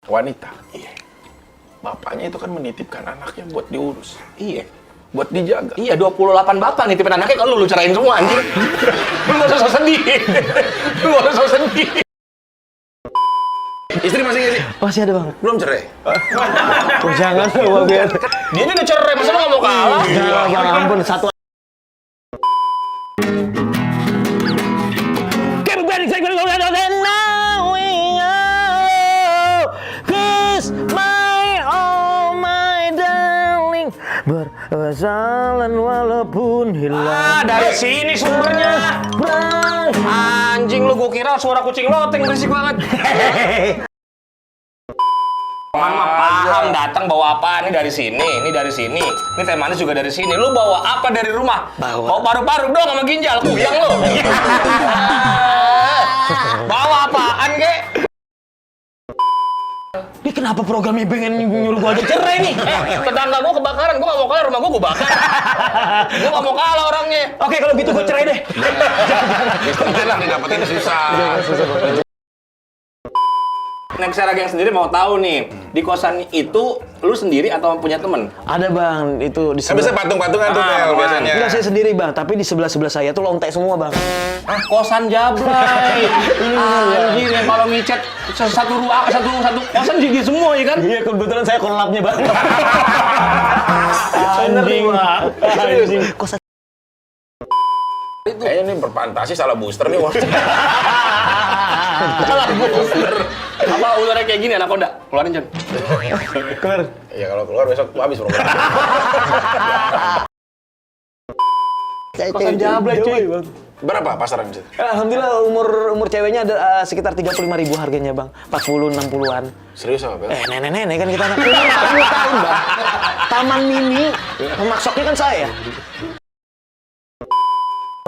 wanita. Iya. Bapaknya itu kan menitipkan anaknya buat diurus. Iya. Buat dijaga. Iya, 28 bapak nitipin anaknya kalau lu cerain semua anjing. Lu gak usah sedih. Lu gak usah sedih. Istri masih nggak sih? Masih ada bang. Belum cerai? Oh, jangan bang, biar. Dia udah cerai, masa lu gak mau kalah? Jangan bang, ampun satu. Berjalan walaupun hilang. Dari sini sumbernya. Anjing lu, gua kira suara kucing loteng berisik banget. Mama paham datang bawa apa? Ini dari sini, ini dari sini. Ini teh manis juga dari sini. Lu bawa apa dari rumah? Bawa paru-paru dong sama ginjal. Kuyang lu. Bawa apaan, Ge? Ini kenapa programnya pengen nyuruh gua aja cerai nih? Tetangga gua kebakaran, gua gak mau kalah, rumah gua bakar. Gua gak mau kalah orangnya. Oke, kalau gitu gua cerai deh. Mungkin lah didapetin susah. Nek Sarageng sendiri mau tahu nih, di kosan itu lu sendiri atau punya temen? Ada bang, itu di Kan bisa patung-patungan tuh, Mel, biasanya. Enggak, saya sendiri bang, tapi di sebelah saya tuh lontek semua bang. Ah, kosan jablay. Anjir, yang kalau micet satu kosan jadi semua ya kan? Iya, kebetulan saya kolabnya bang. Anjing. Anjing. Kosan Kayaknya ini berfantasi salah booster nih. Salah booster. Apa ularnya kayak gini anaconda? Keluarin, Jon. keluar. Ya kalau keluar besok habis program. Kosan jablay, cuy. Berapa pasaran di situ? Alhamdulillah umur ceweknya ada sekitar 35.000 harganya bang, 40 60-an. Serius apa, Bel? Nenek-nenek kan kita anak 40 tahun bang. Taman mini, pemaksoknya kan saya.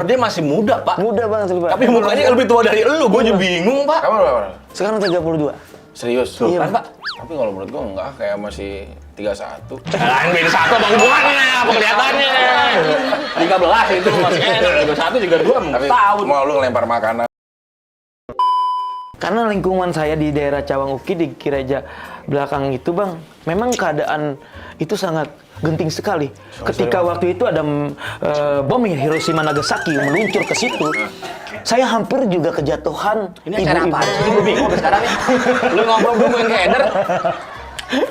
Dia masih muda, Pak. Muda bang, pak. Tapi mukanya lebih tua dari elu, gue juga bingung, Pak. Kamu berapa? Sekarang 32. Serius? Iya, Kan, Pak? Tapi kalau menurut gua enggak, kayak masih 31. Lain beda satu bang hubungannya, apa kelihatannya? 13 itu masih enak, 21 juga 2 Tapi tahun. mau lu ngelempar makanan. Karena lingkungan saya di daerah Cawang Uki di gereja belakang itu bang, memang keadaan itu sangat genting sekali. Ketika waktu itu ada bom Hiroshima Nagasaki meluncur ke situ, saya hampir juga kejatuhan. Ini acara apa sih? Gue bingung sampai sekarang ya. Lu ngobrol dulu yang keder.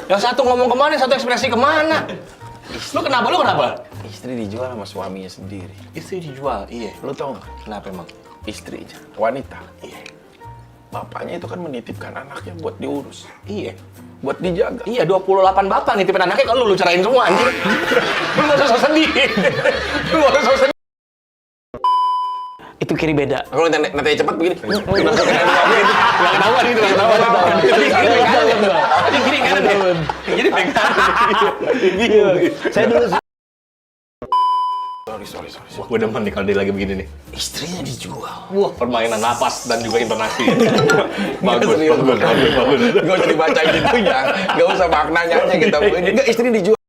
Yang satu ngomong kemana, yang satu ekspresi kemana? Lu kenapa? Istri dijual sama suaminya sendiri. Istri dijual, iya. Lu tau nggak? Kenapa emang? Istrinya, wanita. Iya. Bapaknya itu kan menitipkan anaknya buat diurus. Iya. Buat dijaga. Iya, 28 bapak nitipin anaknya kalau lu cerain semua anjing. Lu gak usah sedih. Lu gak usah sedih. Itu kiri beda. Kalau nanti cepet begini. Gak ketahuan itu, gak ketahuan. Tadi gini kan. Jadi pegang. Saya dulu Sorry. Wah, gue demen nih kalau dia lagi begini nih. Istrinya dijual. Wah, permainan napas dan juga intonasi. Bagus. Gak usah dibacain itunya. Gak usah maknanya aja kita. Enggak, istri dijual.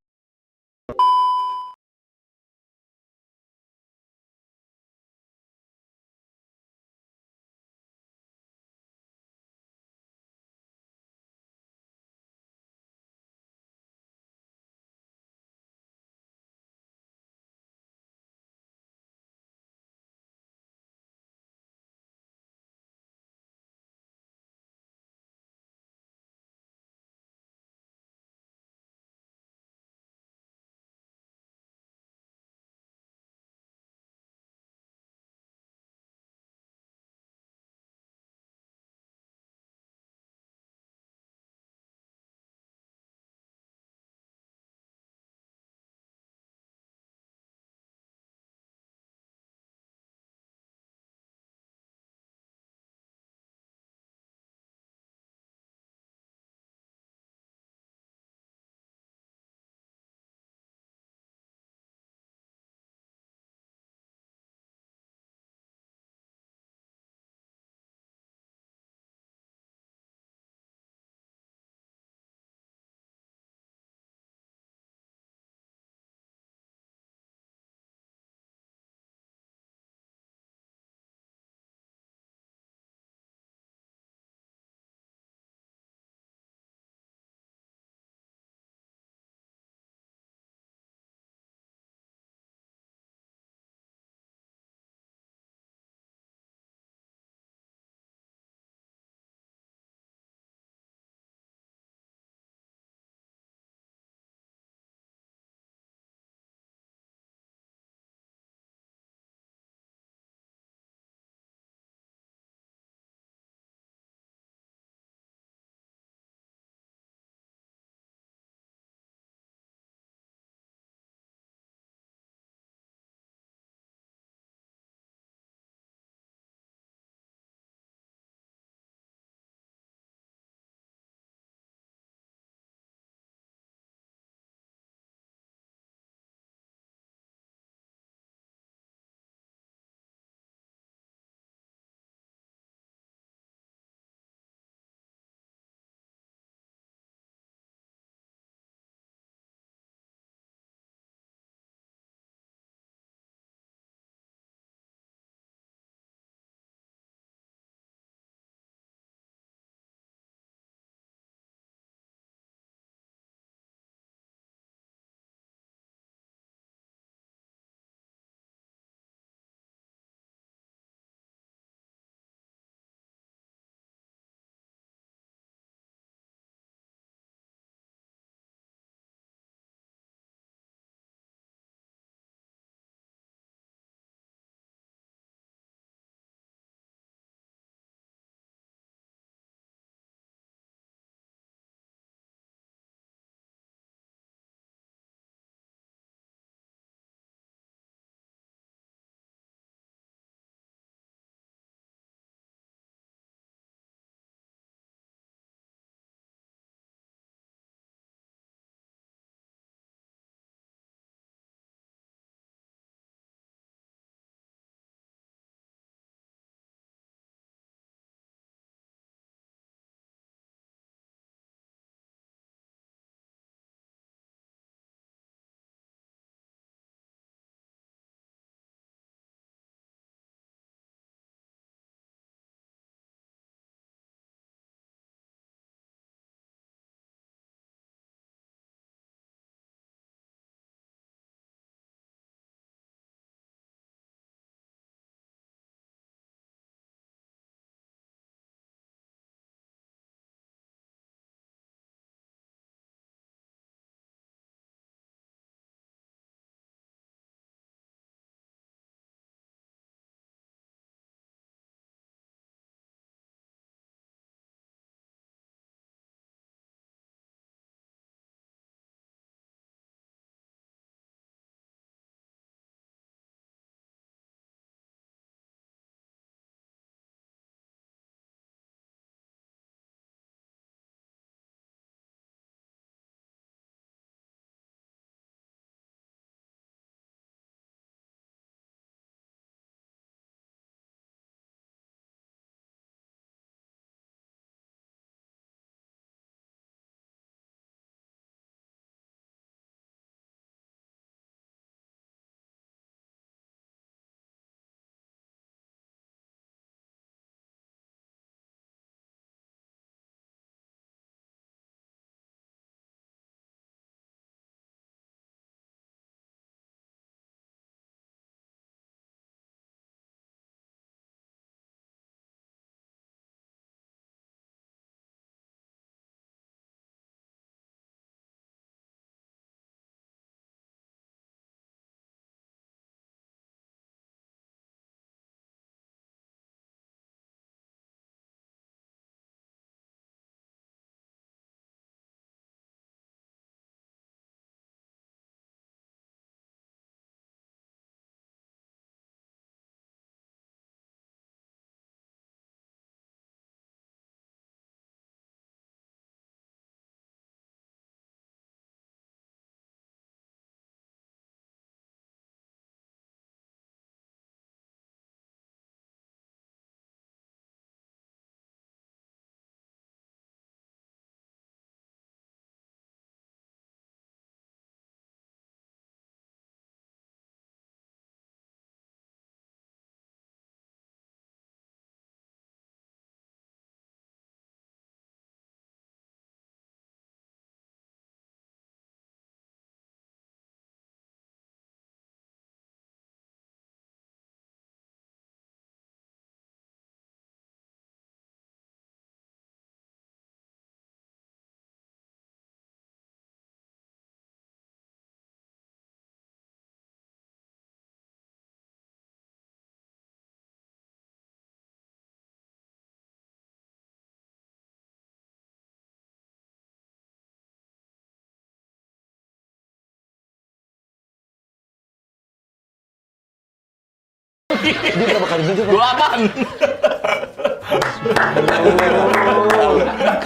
Dia berapa kali gitu, Bang? 8.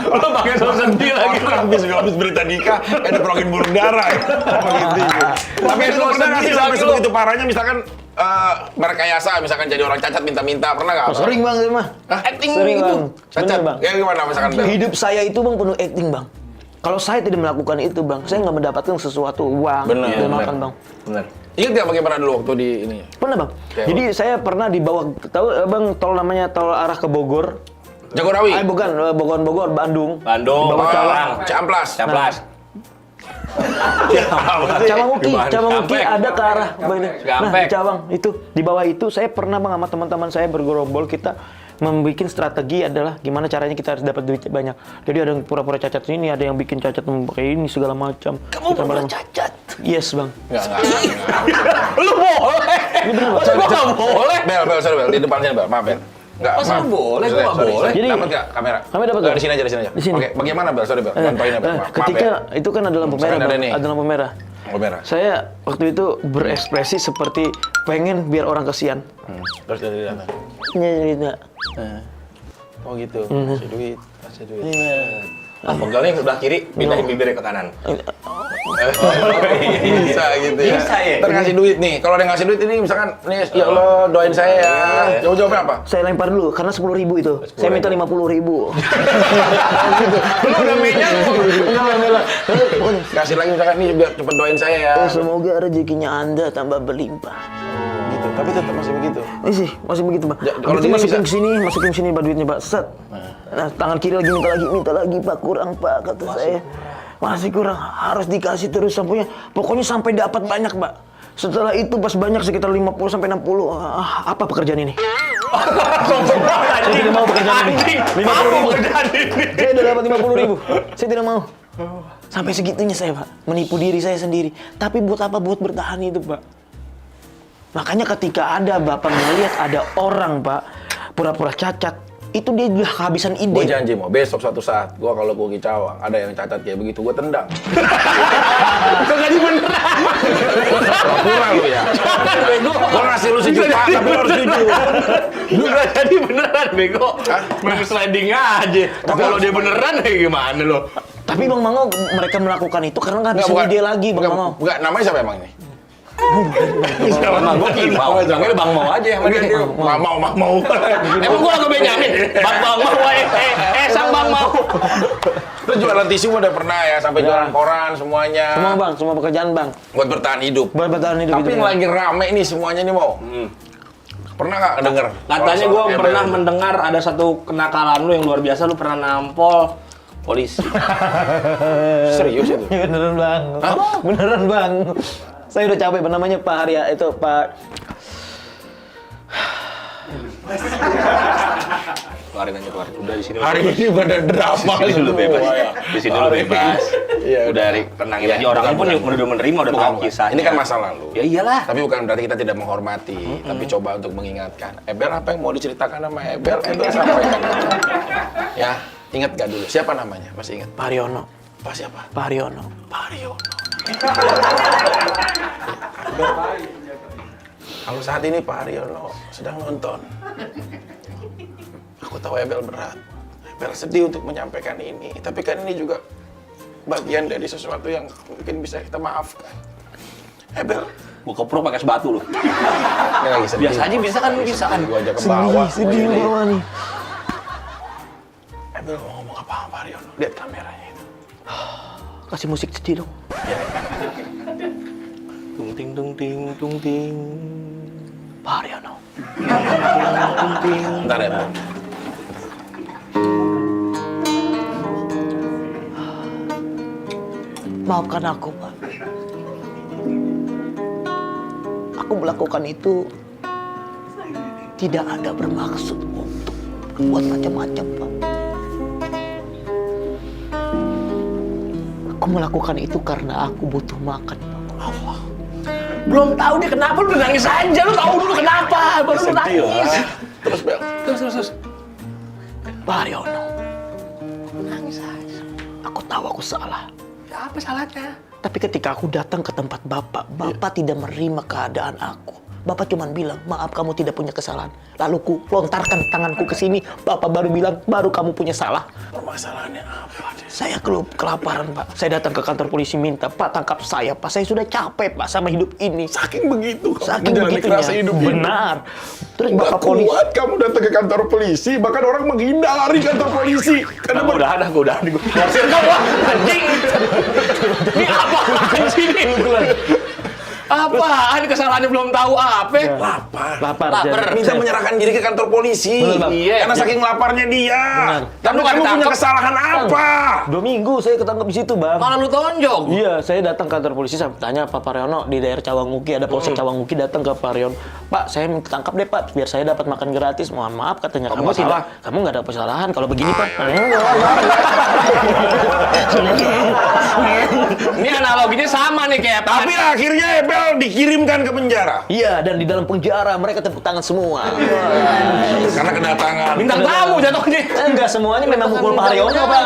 Lu pakai sos sedih lagi. Habis berita nikah, ada perongin burung darah ya. Tapi Pakai lu sos pernah nggak sih sedih sampai lagi lu. sebegitu parahnya, misalkan berkayasa, misalkan jadi orang cacat minta-minta, pernah nggak? Sering Bang, itu mah. Acting Sering gitu. Bang. Cacat, Bener Bang. ya gimana misalkan Bel? Hidup saya itu Bang penuh acting Bang. Kalau saya tidak melakukan itu Bang, saya nggak mendapatkan sesuatu uang. Bener, dan bener. makan Bang. Bener. Ingat nggak bagaimana dulu waktu di ini? Pernah Bang. Kayak Jadi saya pernah dibawa, tahu Bang tol namanya tol arah ke Bogor. Jagorawi? Bukan, Bogor, Bandung. Bandung. Di bawah Cawang. Ciamplas. Ciamplas. Cawang Uki Gampek. ada ke arah ini. Nah, Gampek. di Cawang itu di bawah itu saya pernah Bang sama teman-teman saya bergerombol, kita membuat strategi adalah gimana caranya kita harus dapat duit banyak. Jadi ada yang pura-pura cacat sini, ada yang bikin cacat pakai ini segala macam. Kamu pernah cacat? Yes Bang. Enggak. Lu boleh. Masa gua nggak boleh? Bel, sorry Bel, di depan sini Bel, maaf Bel. Enggak, Masa maaf. boleh? Gua nggak Sorry. boleh. Jadi- Dapat nggak kamera? Kami dapat, Di Bel. sini aja. Di sini. Oke, bagaimana Bel? Sorry Bel, contohin ya Bel. Maaf Ketika ya. itu kan ada lampu merah, Misalkan ada Bang. nih. Ada lampu merah. Kamera. Saya waktu itu berekspresi seperti pengen biar orang kasihan. Terus dari sana. Nyerita. Oh gitu. Kasih duit. Ah, pegalnya yang sebelah kiri, pindahin bibirnya ke kanan. Bisa gitu ya. Bisa ya? Ntar ngasih duit nih. Kalau ada yang ngasih duit ini misalkan nih, ya Allah doain saya ya. Jawab-jawabnya apa? Saya lempar dulu karena 10.000 itu. Saya minta 50.000. Lu udah meja lu. Kasih lagi misalkan nih biar cepet doain saya ya. Semoga rezekinya Anda tambah berlimpah. Gitu. Tapi tetap masih begitu. Ini sih masih begitu, Pak. Kalau Itu dia masukin bisa- ke sini, masukin ke sini Pak duitnya, Pak. Set. Nah, tangan kiri lagi minta lagi, Pak. Kurang, Pak, kata saya. Masih kurang, harus dikasih terus sampainya. Pokoknya sampai dapat banyak, Pak. Setelah itu pas banyak sekitar 50 sampai 60. Apa pekerjaan ini? Saya tidak mau pekerjaan ini. 50.000. Saya udah dapat 50.000. Saya tidak mau. Sampai segitunya saya, Pak. Menipu diri saya sendiri. Tapi buat apa? Buat bertahan hidup, Pak. Makanya ketika ada Bapak melihat ada orang, Pak, pura-pura cacat, itu dia udah kehabisan ide. Gue janji mau besok suatu saat gua kalau gua ke Cawang ada yang cacat kayak begitu gua tendang. Kagak jadi beneran. Pura lu ya. Gua ngasih lu sejuta tapi lu harus jujur. Lu nggak jadi beneran, bego. Main sliding aja. Tapi kalau dia beneran, kayak gimana lo? Tapi Bang Mango mereka melakukan itu karena nggak bisa ide lagi, Bang Mango. Enggak, namanya siapa emang ini? Bang Mau Kimau. Jangan Bang Mau aja sama dia. Mau. Emang gua lagu Benyamin? Bang Mau, sang Bang Mau. Lu jualan tisu udah pernah ya, sampai jualan koran semuanya. Semua Bang, semua pekerjaan Bang. Buat bertahan hidup. Buat bertahan hidup Tapi itu, yang Bang. lagi rame nih semuanya nih mau. Pernah nggak denger? Katanya gua pernah mendengar ada satu kenakalan lu yang luar biasa, lu pernah nampol polisi. Serius itu? Beneran Bang. Beneran Bang. Saya udah capek, namanya Pak Arya itu Pak. Keluarin aja, keluarin. Udah di sini. Hari ini pada drama Di sini lu semua. bebas. Di sini lu bebas. Iya, Udah tenangin aja, orangnya pun udah menerima, udah tahu kisahnya. Ini kan masa lalu. Ya iyalah. Tapi bukan berarti kita tidak menghormati, tapi coba untuk mengingatkan. Ebel apa yang mau diceritakan sama Ebel? Ebel sampaikan aja. Ya, ingat gak dulu? Siapa namanya? Masih ingat? Pak Haryono. Pak siapa? Pak Haryono. Pak Haryono. Kalau saat ini Pak Haryono sedang nonton, aku tahu Ebel berat. Ebel sedih untuk menyampaikan ini, tapi kan ini juga bagian dari sesuatu yang mungkin bisa kita maafkan. Ebel, Gua keprok pakai sebatu lu. ini lagi sedih. Biasa aja, biasa kan bisa kan. Gua ajak ke bawah. Sedih bawah nih. Ebel mau ngomong apa Pak Haryono? Lihat kameranya itu. Kasih musik sedih dong. Tung ting tung ting tung ting. Pak Haryono. Bentar ya, Bel. Maafkan aku, Pak. Aku melakukan itu tidak ada bermaksud untuk berbuat macam-macam, Pak. Aku melakukan itu karena aku butuh makan, Pak. Allah. Belum tahu dia kenapa, lu nangis aja. Lu tahu dulu kenapa, baru lu nangis. Terus Bel. Terus. Pak Haryono. Nangis aja. Aku tahu aku salah. Apa salahnya? Tapi ketika aku datang ke tempat Bapak tidak menerima keadaan aku. Bapak cuma bilang, maaf kamu tidak punya kesalahan. Lalu ku lontarkan tanganku ke sini, Bapak baru bilang, baru kamu punya salah. Permasalahannya apa? Saya kelaparan, Pak. Saya datang ke kantor polisi minta, Pak tangkap saya, Pak. Saya sudah capek, Pak, sama hidup ini. Saking begitu, Saking menjalani begitunya. kerasa hidup ini. Benar. Terus Nggak Bapak polisi. kuat kamu datang ke kantor polisi, bahkan orang menghindari kantor polisi. Karena udahan. Ngusir kau lah, anjing. Ini apa anjing ini? Apaan kesalahannya belum tahu apa? Lapar. Lapar. minta menyerahkan diri ke kantor polisi. Bener, Bang. Iya. Karena saking laparnya dia. Benar. Tapi Lu nggak kamu punya ditangkap? kesalahan apa? 2 minggu saya ketangkep di situ, Bang. Malah lu tonjok. Iya, saya datang kantor polisi sampai tanya Pak Pariono di daerah Cawanguki, ada polsek Cawanguki, datang ke Pariono. Pak, saya minta tangkap deh, Pak, biar saya dapat makan gratis. Mohon maaf katanya. Kamu nggak salah. Kamu nggak ada kesalahan kalau begini, Pak. Ini analoginya sama nih kayak Tapi akhirnya Ebel dikirimkan ke penjara. Iya, dan di dalam penjara mereka tepuk tangan semua. Karena kedatangan. bintang tamu jatuhnya. Enggak semuanya memang mukul Pak Haryono, Pak.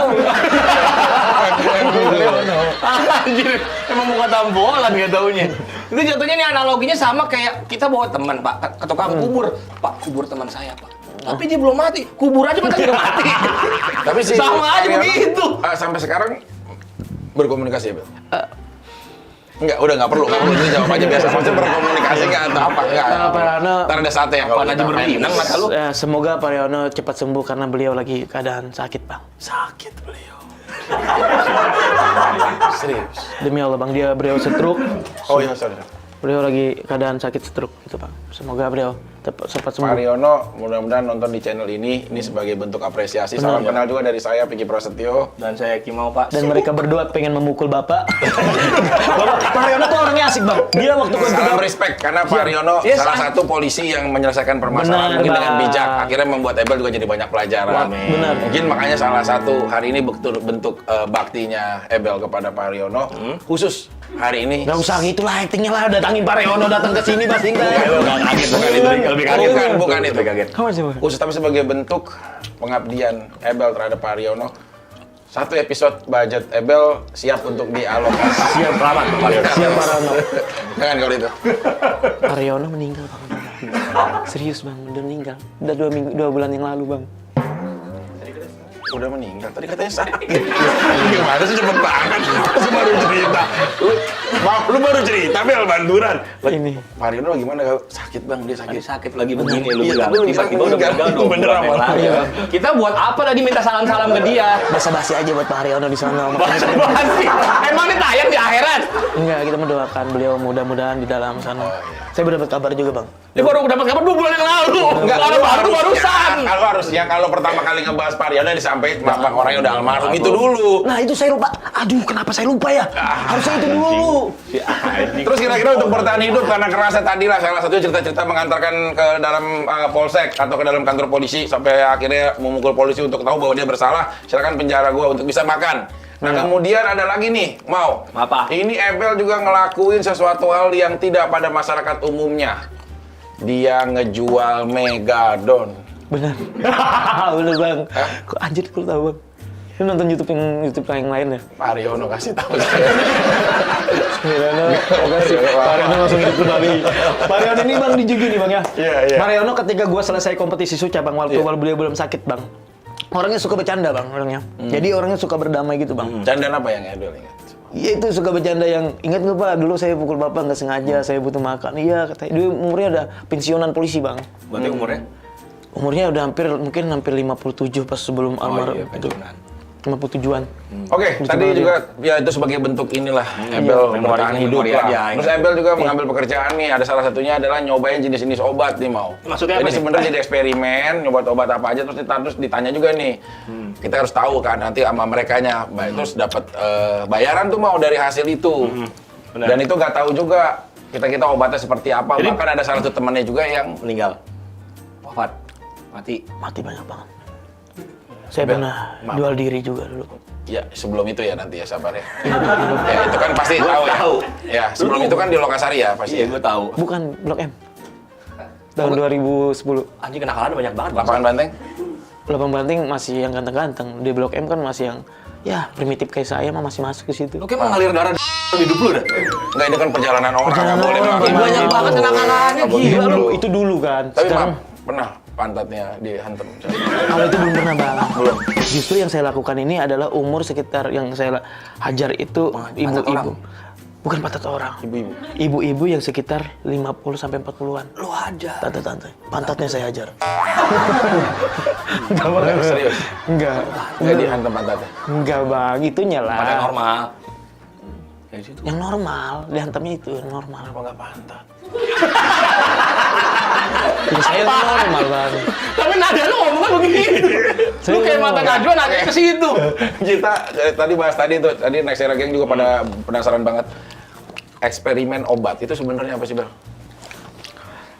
Anjir, emang muka tambolan gak taunya. Itu jatuhnya nih analoginya sama kayak kita bawa teman, Pak, ke tukang kubur. Pak, kubur teman saya, Pak. Tapi dia belum mati, kubur aja Pak, udah mati. Tapi sih sama aja Haryono, begitu. sampai sekarang berkomunikasi, Ebel? Enggak, udah nggak perlu itu jawab aja biasa. Maksudnya berkomunikasi nggak atau apa? Enggak. Pak Haryono. Ntar ada saatnya ya kalau Apaan aja kita main. berpinang mata lu. Semoga Pak Haryono cepat sembuh karena beliau lagi keadaan sakit, Bang. Sakit beliau. Serius. Demi Allah, Bang, beliau stroke. Oh iya, sorry. Beliau lagi keadaan sakit stroke gitu, Bang. Semoga beliau cepat Pak sembuh. Haryono, mudah-mudahan nonton di channel ini sebagai bentuk apresiasi. Salam kenal juga dari saya, Piki Prasetyo. Dan saya Kimau, Pak. Dan mereka berdua pengen memukul Bapak. Pak Haryono tuh orangnya asik, Bang. Dia waktu Salam respect, karena Pak Haryono Yes, salah satu polisi yang menyelesaikan permasalahan Benar, mungkin dengan Bang. bijak. Akhirnya membuat Ebel juga jadi banyak pelajaran. Benar. Mungkin makanya salah satu hari ini bentuk baktinya Ebel kepada Pak Haryono. Khusus hari ini. Gak usah gitu lah, actingnya lah. Datangin Pak Haryono datang ke sini pasti enggak. Bukan itu, lebih kaget. Bukan itu. Kamu sih, Bang? Khusus tapi sebagai bentuk pengabdian Ebel terhadap Pak Haryono. Satu episode budget Ebel siap untuk dialokasi. Siap, selamat. Siap, Pak Haryono. Jangan kalau itu. Pak Haryono meninggal, Bang. Serius, Bang, udah meninggal. Udah 2 bulan yang lalu, Bang. Udah meninggal, tadi katanya sakit. Gimana sih cepet banget? Lu baru cerita. Lu baru cerita, Bel, banduran. Ini. Pak Haryono gimana? Sakit, Bang, dia sakit. Sakit lagi begini lu Iya, bilang. tapi lu bisa Tiba-tiba udah meninggal. meninggal Itu 2 bener bulan yang apa? lalu. Iya. Kita buat apa tadi minta salam-salam ke dia? Basa-basi aja buat Pak Haryono di sana. Basa-basi. Emang ini tayang di akhirat? Enggak, kita mendoakan beliau mudah-mudahan di dalam sana. Saya baru dapat kabar juga, Bang. Dia baru dapat kabar 2 bulan yang lalu. Orang baru barusan. Kalau harusnya kalau pertama kali ngebahas Pak Haryono disampaikan Bang orangnya udah almarhum itu dulu. Nah, itu saya lupa. Aduh, kenapa saya lupa ya? Harusnya itu dulu. Terus kira-kira untuk bertahan hidup karena kerasa tadi lah salah satu cerita-cerita mengantarkan ke dalam polsek atau ke dalam kantor polisi sampai akhirnya memukul polisi untuk tahu bahwa dia bersalah, silakan penjara gua untuk bisa makan. Nah, kemudian ada lagi nih, Apa? Ini Ebel juga ngelakuin sesuatu hal yang tidak pada masyarakat umumnya. Dia ngejual Megadon. Benar. Benar, Bang. Kok anjir lu tahu, Bang? Lu nonton YouTube yang lain ya? Pak Haryono kasih tahu saya. Makasih. Pak Haryono langsung hidup kembali. Pak Haryono ini, Bang, dijunjung nih, Bang, ya. Iya, iya. Pak Haryono ketika gua selesai kompetisi Suca, Bang, waktu Iya. beliau belum sakit, Bang. Orangnya suka bercanda, Bang, orangnya. Jadi orangnya suka berdamai gitu, Bang. Candaan apa yang Ebel ingat? Iya, itu suka bercanda yang, ingat nggak, Pak, dulu saya pukul Bapak nggak sengaja, saya butuh makan. Iya, katanya. Dia umurnya udah pensiunan polisi, Bang. Berarti umurnya? Umurnya udah mungkin hampir 57 pas sebelum almarhum. iya, pensiunan. 57-an. Oke, tadi juga ya itu sebagai bentuk inilah Ebel bertahan hidup memori lah. aja. Terus Ebel juga mengambil pekerjaan nih, ada salah satunya adalah nyobain jenis-jenis obat nih Maksudnya Jadi apa nih? sebenarnya jadi eksperimen, nyoba obat apa aja terus ditanya juga nih. Kita harus tahu kan nanti sama merekanya, terus dapat bayaran tuh dari hasil itu. Benar. Dan itu nggak tahu juga kita obatnya seperti apa. Jadi- Bahkan ada salah satu temannya juga yang Meninggal. Wafat. Mati. Mati banyak banget. Saya Bel, pernah maaf. jual diri juga dulu. ya sebelum itu ya nanti ya sabar ya. Ya itu kan pasti tahu ya. tahu. Ya sebelum itu kan di Lokasari ya pasti. Iya, Ya. gue tahu. Bukan Blok M. Tahun 2010. Anjing kenakalan banyak banget. Lapangan Banteng? Lapangan Banting masih yang ganteng-ganteng. Di Blok M kan masih yang ya primitif kayak saya mah masih masuk ke situ. Oke, mengalir darah di hidup lu dah. Enggak, itu kan perjalanan orang, nggak boleh orang, melakukan. Banyak banget kenangannya gila lu. Itu dulu kan. Tapi Sekarang maaf, pernah pantatnya dihantam. kalau itu belum pernah bang. Belum. Justru yang saya lakukan ini adalah umur sekitar yang saya hajar itu ibu-ibu. Bukan pantat orang. Ibu-ibu. Ibu-ibu yang sekitar 50 sampai 40-an. Lu aja. Tante-tante. Pantatnya saya hajar. Enggak, serius. Enggak. Enggak dihantam pantatnya. Enggak bang, itunya lah. Pada normal. Ya situ. Yang normal, dihantamnya itu yang normal. Apa enggak pantat? Ya, saya normal bang. Tapi nada lu ngomongnya begitu. Lu kayak mata najwa nadanya ke situ. Kita tadi bahas tadi Next Era Gang juga pada penasaran banget. Eksperimen obat itu sebenarnya apa sih, Bang?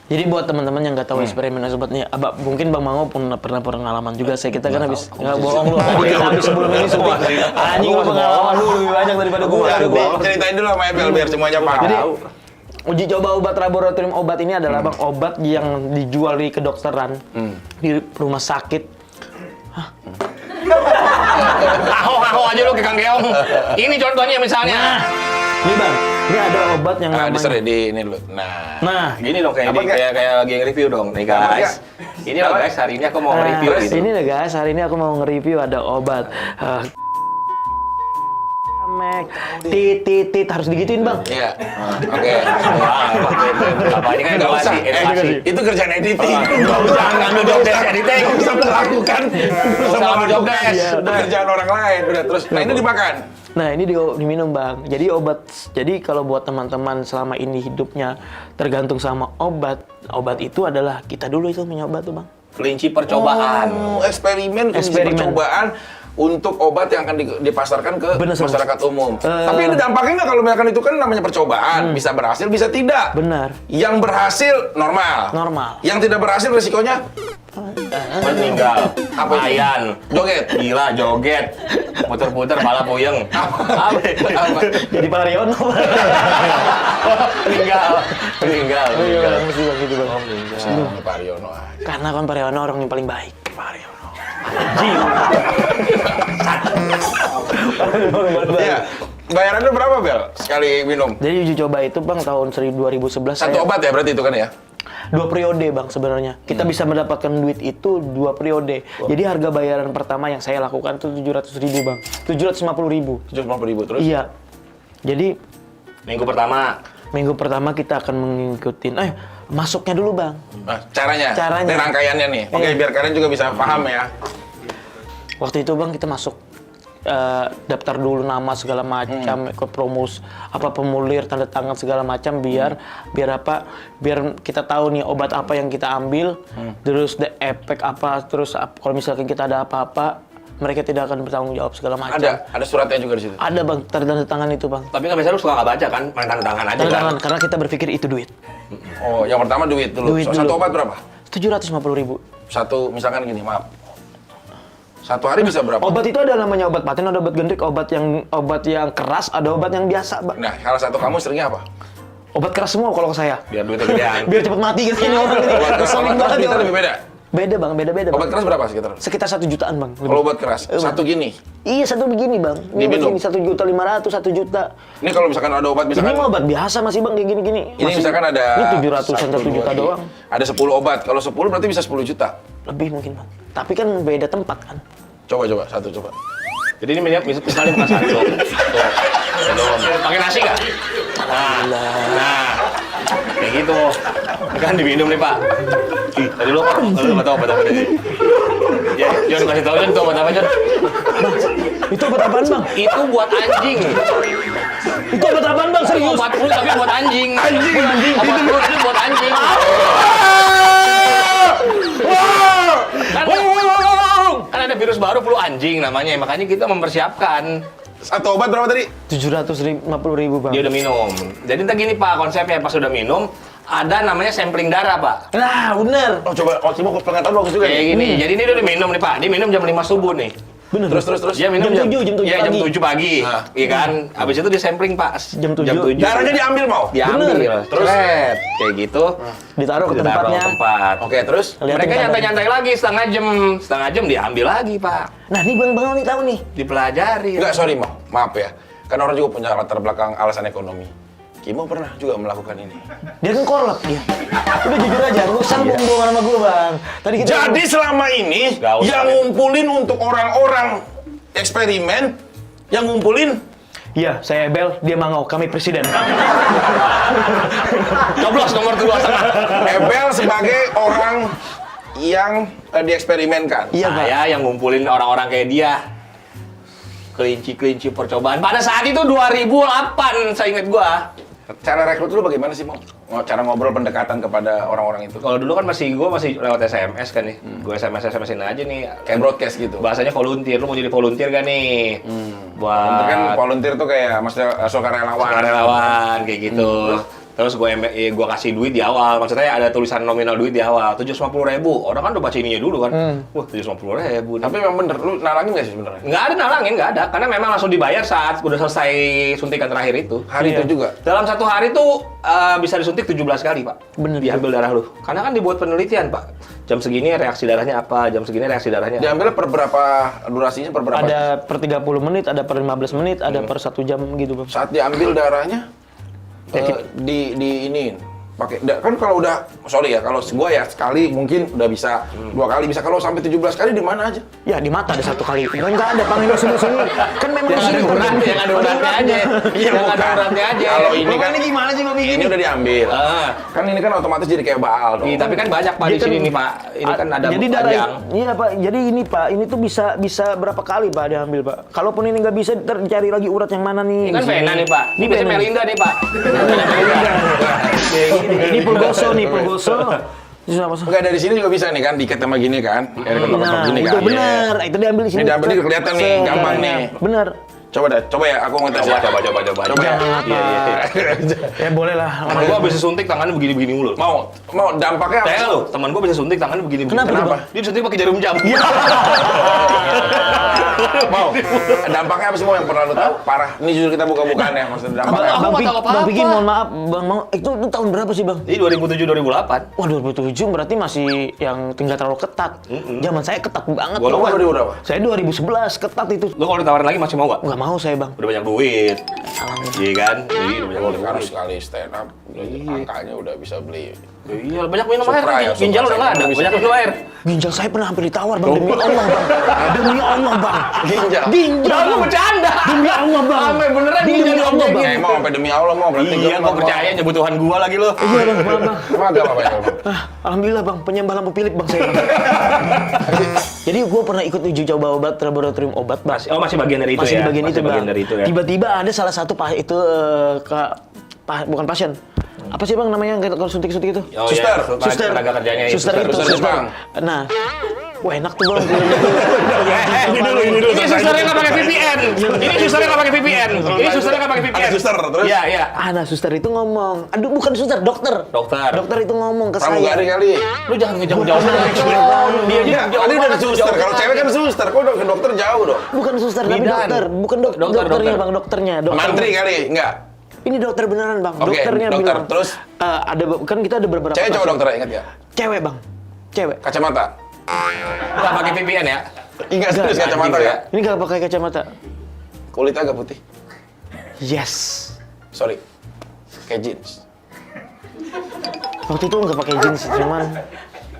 Jadi buat teman-teman yang nggak tahu eksperimen obatnya, mungkin Bang Mango pernah pengalaman juga. Kita kan habis nggak bohong lu. Tadi kita habis sebelum ini syuting. Anjing lu pengalaman lu lebih banyak daripada gua. Ceritain dulu sama Ebel biar semuanya paham. Jadi uji coba obat laboratorium obat ini adalah bang obat yang dijual di kedokteran di rumah sakit. Aho aja lu ke Kang Geong. Ini contohnya misalnya. Ini bang, ini ada obat yang Nah, namanya. diserit di ini dulu. Nah, Gini dong kayak Apa, kayak lagi nge-review dong nih guys. Ini loh guys, hari ini aku mau nge-review gitu. Ini nih guys, hari ini aku mau nge-review ada obat. Titit harus digituin bang. iya. Oke. Apa ini kan Nggak usah. edukasi. Itu kerjaan editing. Jangan ngambil job desk editing. Nggak usah melakukan. Nggak usah ngambil job desk. Itu kerjaan orang lain. Udah terus. Nah, ini dimakan. Nah ini diminum bang. Jadi kalau buat teman-teman selama ini hidupnya tergantung sama obat itu adalah kita dulu itu menyobat tuh bang. Kelinci percobaan. Eksperimen percobaan untuk obat yang akan dipasarkan ke Bener, masyarakat umum. Tapi ada dampaknya nggak kalau misalkan itu kan namanya percobaan, bisa berhasil, bisa tidak. Benar. Yang berhasil normal. Normal. Yang tidak berhasil resikonya Meninggal. Apa itu? Ayan. joget. Gila joget. Puter-puter pala puyeng. Apa? Jadi Pak Riono. Meninggal. Meninggal. Mesti bang gitu bang. Sama Pak Riono aja. Karena kan Pak Riono orang yang paling baik. Pak Riono. Iya. Bayarannya berapa, Bel? Sekali minum? Jadi uji coba itu bang tahun 2011. Satu obat ya berarti itu kan ya? 2 periode bang sebenarnya. Kita bisa mendapatkan duit itu 2 periode. Jadi harga bayaran pertama yang saya lakukan itu 700.000 bang. 750.000. 750.000 terus? Iya. Jadi Minggu pertama. minggu pertama kita akan mengikuti. Masuknya dulu bang. Nah, caranya? Caranya. Ini rangkaiannya nih. Oke, Iya. biar kalian juga bisa paham ya. Waktu itu bang kita masuk daftar dulu nama segala macam, ke promus pemulir tanda tangan segala macam biar kita tahu nih obat apa yang kita ambil, terus efek apa, terus kalau misalkan kita ada apa-apa mereka tidak akan bertanggung jawab segala macam. Ada suratnya juga di situ. Ada bang tanda tangan itu bang. Tapi kan biasanya lu suka nggak baca kan? Main tanda tangan aja Tanda kan? tangan karena kita berpikir itu duit. Oh, yang pertama duit dulu. Duit Satu dulu. obat berapa? 750.000. Satu, misalkan gini, maaf. Satu hari bisa berapa? Obat itu ada namanya obat paten, ada obat gendrik, obat yang keras, ada obat yang biasa, bang. Nah, salah satu kamu seringnya apa? Obat keras semua kalau ke saya. Biar duitnya gedean. Biar cepet mati gitu ini orang ini. Obat Keselin keras banget kita ya. lebih beda. Beda bang, beda-beda. Obat Bang. keras berapa sekitar? Sekitar 1 jutaan bang. lebih. Kalau obat keras, satu gini. Iya satu begini bang. Ini Diminum? begini 1.500.000, 1 juta. Ini kalau misalkan ada obat Ini misalkan mah obat biasa masih bang kayak gini-gini. ini Masih- misalkan ada Ini 700-an 1 juta doang. Ada 10 obat. Kalau 10 berarti bisa 10 juta. Lebih mungkin bang. Tapi kan beda tempat kan. Coba satu coba. Jadi ini misalnya bukan satu. Tuh. Belum. Pakai nasi nggak? Nah. Kayak gitu. Ini kan diminum nih, Pak. Ih, tadi lu nggak tahu obat apa tadi. Ya, Jon kasih tahu Jon, itu obat apa Jon? Itu obat apaan bang? Itu buat anjing. Itu obat apaan bang? Serius? Obat flu tapi buat anjing. Obat flu tapi buat anjing. Kan ada virus baru flu anjing namanya, makanya kita mempersiapkan. Satu obat berapa tadi? 750.000 bang. Dia udah minum. Jadi entah gini Pak, konsepnya pas udah minum, ada namanya sampling darah Pak. Nah bener. Oh coba, coba pengetahuan bagus juga Kayak nih. gini, jadi ini dia udah minum nih Pak. Dia minum jam 5 subuh nih. Bener. Terus. Dia minum Jam 7 Iya, jam pagi. 7 pagi. Nah. Iya kan? Habis itu dia sampling, Pak. Jam 7. Darahnya diambil mau? Diambil. Bener. Terus kayak gitu. Ditaruh ke Ditaruh tempatnya. tempat. Oke, terus? Liatin Mereka keadaan. nyantai-nyantai lagi setengah jam diambil lagi, Pak. Nah, nih Bang nih tahu nih. Dipelajari. Enggak, sorry mau. Maaf ya. Kan orang juga punya latar belakang alasan ekonomi. Kimo pernah juga melakukan ini. Dia kan korlap dia. Udah jujur aja, lu sambung sama gue Bang. Tadi kita Jadi selama ini Nggak usah, yang Lin. ngumpulin untuk orang-orang eksperimen, yang ngumpulin Iya, saya Ebel, dia Mangau, kami presiden. Coblos nomor 2 tengah. Ebel sebagai orang yang dieksperimenkan. Iya, Pak. Saya yang ngumpulin orang-orang kayak dia. Kelinci-kelinci percobaan. Pada saat itu 2008, saya ingat gua. Cara rekrut lu bagaimana sih, Mo? Cara ngobrol pendekatan kepada orang-orang itu? Kalau dulu kan gua masih lewat SMS kan nih. Gua SMS-in aja nih. Kayak broadcast gitu. Bahasanya volunteer. Lu mau jadi volunteer gak nih? Volunteer kan Buat volunteer tuh kayak maksudnya sukarelawan. relawan kayak gitu. Terus gua kasih duit di awal. Maksudnya ada tulisan nominal duit di awal. 750.000. Orang kan udah baca ininya dulu kan. Wah, 750.000. Tapi memang bener, lu nalangin nggak sih sebenarnya? Nggak ada nalangin, nggak ada. Karena memang langsung dibayar saat udah selesai suntikan terakhir itu. Hari itu juga. Dalam satu hari tuh bisa disuntik 17 kali, Pak. Bener. Diambil darah lu. Karena kan dibuat penelitian, Pak. Jam segini reaksi darahnya apa, jam segini reaksi darahnya apa. Diambil per berapa durasinya, per berapa? Ada per 30 menit, ada per 15 menit, ada per 1 jam gitu, Bang. Saat diambil darahnya, di iniin. Kan kalau udah, sorry ya, kalau gua ya sekali mungkin udah bisa, 2 kali bisa. Kalau sampai 17 kali di mana aja? Ya, di mata ada 1 kali. Enggak ada, Bang, ini sini. Kan memang Yang ada uratnya, yang ada uratnya aja. Iya, Yang ada bukan. uratnya aja. Kalau ini Bang, kan, ini gimana sih, Bang, ini begini? udah diambil. Ah. Kan ini kan otomatis jadi kayak baal dong. Iya, tapi kan banyak, Pak, di Dia kan- sini nih, Pak. Ini kan ada jadi panjang. iya Pak, jadi ini Pak, ini tuh bisa berapa kali Pak diambil Pak. Kalaupun ini nggak bisa, ntar dicari lagi urat yang mana nih. Ini kan Di sini. Vena nih, Pak. Ini biasanya Vena. Melinda nih, Pak. Ini Pulgoso nih, Pulgoso. Ini apa sih? Enggak, dari sini juga bisa nih kan, diikat sama gini kan. Kayak ketok-ketok Nah, gini itu kan. benar. Itu diambil di sini. Ini diambil nih, kelihatan nih, Set. gampang nih. Benar. Coba ya, aku ngetes ya. Coba. Coba ya. Jangan, Pak. Ya boleh lah. Temen gua habis disuntik tangannya begini-begini mulu. Mau dampaknya apa? Saya lo, teman gua bisa suntik tangannya begini-begini. Kenapa? Dia disuntik pakai jarum jam. Mau dampaknya apa sih, mau yang pernah lu tahu? Parah. Ini jujur kita buka-bukaan ya, maksudnya dampaknya. Aku Bang, nggak tahu apa-apa. Bang Pigi, mohon maaf, Bang, itu tahun berapa sih, Bang? Ini 2007-2008. Wah, 2007 berarti masih yang tinggal terlalu ketat. Zaman saya ketat banget. Gua Bang. Lu 2000 berapa? Saya 2011 ketat itu. Lu kalau ditawarin lagi masih mau nggak? Nggak mau saya, Bang. Udah banyak duit. Iya kan? Iya, udah banyak Sekarang duit. sekali stand up, angkanya udah bisa beli. Iya, banyak minum air. Supra ya, Ginjal Supra udah nggak ada. saya bisa. Banyak minum air. Ginjal saya pernah hampir ditawar, Bang. Demi Allah, Bang. Demi Allah, Bang. Ginjal. Ginjal. Udah lu Bang. bercanda. Demi Allah, Bang. Sampai beneran Demi ginjal Allah, Bang. diobjekin. Mau sampai demi Allah mau berarti. Iya, gua percaya kebutuhan gua lagi lo. Iya, Bang. Maaf, Bang. Emang agak apa ya? Alhamdulillah, Bang. Penyembah lampu pilip, Bang, saya, Bang. Jadi gue pernah ikut uji coba obat laboratorium obat, Bang. Masih bagian dari itu Masih ya? di bagian Masih itu, bagian Bang. dari itu ya? Tiba-tiba ada salah satu bukan pasien. Apa sih, Bang, namanya kalau suntik-suntik itu? Oh, Suster. iya, Suster. tenaga kerjanya itu. Suster itu. Suster, Bang. Nah, wah enak tuh, Bang. Ini dulu. Ini susternya nggak pakai VPN. Ini susternya nggak pakai VPN. Ini susternya nggak pakai VPN. Ada suster, terus? Iya, iya. Nah, suster itu ngomong. Aduh, bukan suster, dokter. Dokter. Dokter itu ngomong ke Pramugari saya. kali. Lu jangan ngejauh-jauh. Dia aja Iya, jauh tadi udah banget, suster. jauh Kalau banget. cewek kan suster, kok ke dokter jauh dong. Bukan suster, tapi Bidan. dokter. Bukan Dokter, dokternya, dokter. Bang, dokternya. Dokter. Mantri kali, enggak? Ini dokter beneran, Bang. Oke, Dokternya dokter. bilang. Terus? Kan kita ada beberapa Cewek cowok pasien. dokternya, ingat ya? Cewek, Bang. Cewek. Kacamata. Nggak pakai VPN ya? Enggak serius Enggak, kacamata anjing, ya? Ini nggak pakai kacamata. Kulitnya agak putih. Yes. Sorry. Kayak jeans. Waktu itu nggak pakai jeans, cuman